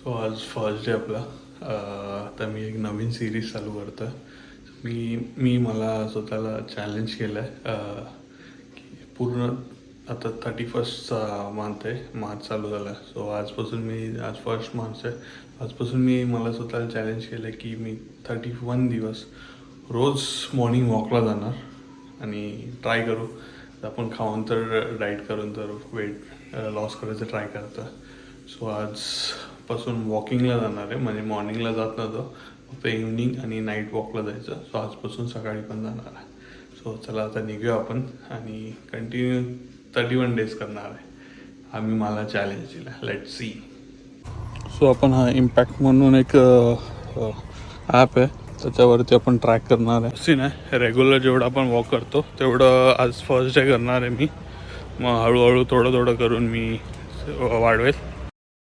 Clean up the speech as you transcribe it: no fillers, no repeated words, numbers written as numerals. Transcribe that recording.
So आज first day आपला. तर मी एक नवीन सिरीज चालू करतो आहे. मी मला स्वतःला चॅलेंज केलं आहे की पूर्ण आता 31st मंथ आहे, मार्च चालू झाला आहे. सो आजपासून आज फर्स्ट मार्च आहे. आजपासून मला स्वतःला चॅलेंज केलं आहे की मी 31 दिवस रोज मॉर्निंग वॉकला जाणार आणि ट्राय करू. आपण खाऊन तर डाईट करून तर वेट लॉस करायचं ट्राय करतो. सो आजपासून वॉकिंगला जाणार आहे, म्हणजे मॉर्निंगला जात नव्हतो, फक्त इव्हनिंग आणि नाईट वॉकला जायचं. सो आजपासून सकाळी पण जाणार आहे. सो चला आता निघूया आपण आणि कंटिन्यू 31 डेज करणार आहे. आम्ही मला चॅलेंज दिला, लेट सी. सो आपण हा इम्पॅक्ट म्हणून एक ॲप आहे, त्याच्यावरती आपण ट्रॅक करणार आहे. सी नाही, रेग्युलर जेवढं आपण वॉक करतो तेवढं आज फर्स्ट डे करणार आहे मी. मग हळूहळू थोडं करून मी वाढवेल.